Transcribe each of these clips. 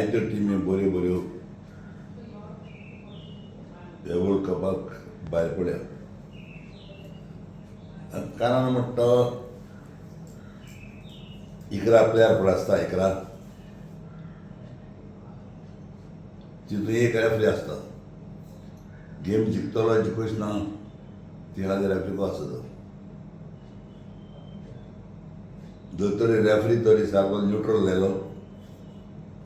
जायत्यो टिमी बऱ्यो बऱ्यो ह्या वर्ल्ड कपाक भायर पडल्या. कारण म्हणटा 11 प्लेयर पड आसता, 11 तितून एक रेफरी आसता. गेम जिखतलो जिखूच ना ती खाली रेफरीको आसता. जर तरी रेफरी तरी सारको न्यूट्रल जालो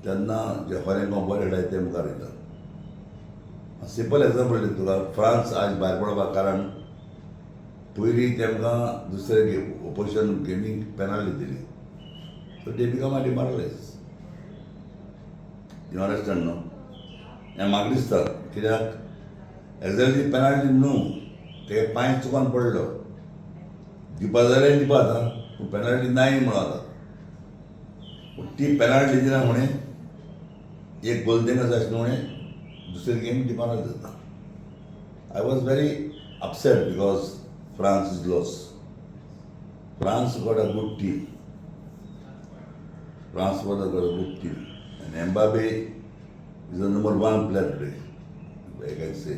तेन्ना जे खरें बरे खेळटाय ते मुखार वयता. सिंपल एग्जांपल दिता तुका. फ्रांस आज भायर पडपाक कारण पयलीं तेमकां दुसरे ओपोजिशन गेमीक पेनाल्टी दिली, सो दे बिकम डिमोरलायज. यू अंडरस्टँड न्हू? हें म्हाका दिसता कित्याक एक्झॅक्टली पेनाल्टी न्हू, तेगे पांय चुकोन पडलो. दिवपा जाल्यार दितात हां, पूण पेनाल्टी नाय म्हणून आतां. पूण ती पेनाल्टी दिना म्हणे एक गोल देंगस आसलो म्हणे दुसरी गेम डिमोरलायज जाता. I was very upset because France is lost. France got a good team. France got a good team. And Mbappe is the number 1 player today, I can say.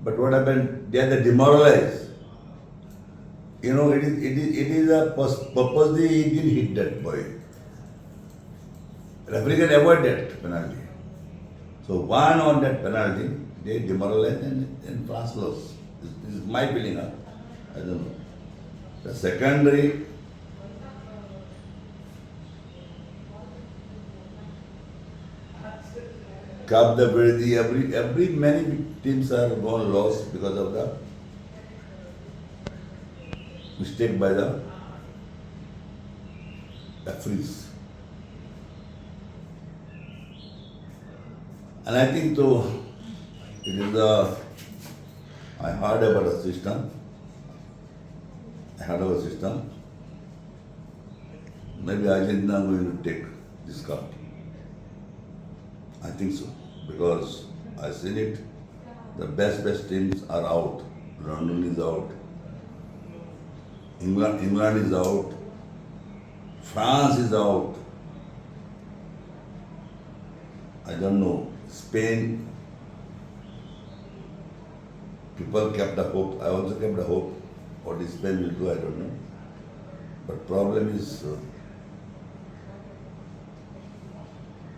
But what happened? They are demoralized. You know, it is a purposely he didn't hit that boy. Referee can avoid that penalty. So one on that penalty, they demoralized and France lost. This is my feeling. I don't know. The secondary, Cup the Verde, every many teams are gone lost because of the mistake by the referees. And I think though it is the I heard about a system. Maybe Argentina is going to take this cup. I think so. Because I've seen it. The best teams are out. London is out. England is out. France is out. I don't know. Spain. People kept the hope. I also kept the hope. What Spain will do, I don't know. But problem is,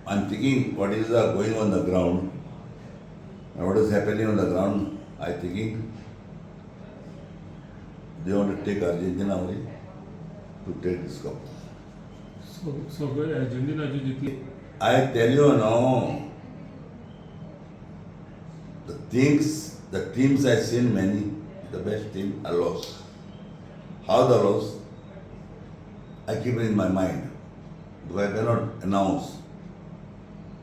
I'm thinking what is going on the ground and what is happening on the ground. I'm thinking they want to take Argentina only to take this cup. So Argentina जितली. I tell you now, the teams I've seen many, the best team are lost. How they lost? I keep it in my mind because I cannot announce.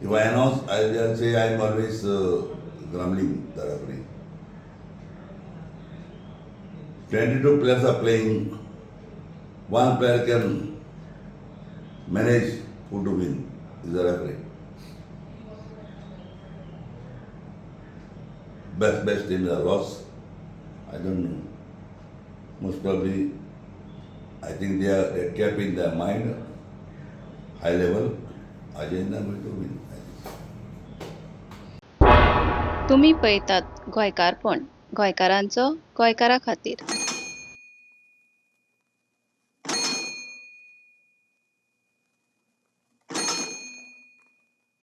If I announce, I'll say I'm always grumbling the referee. 22 players are playing. One player can manage who to win. Is the referee. Best teams are lost. I don't know. Most probably, I think they kept in their mind high level. Argentina will to win. तुम्ही पळयतात गोंयकारपण, गोंयकारांचो गोंयकारा खातीर.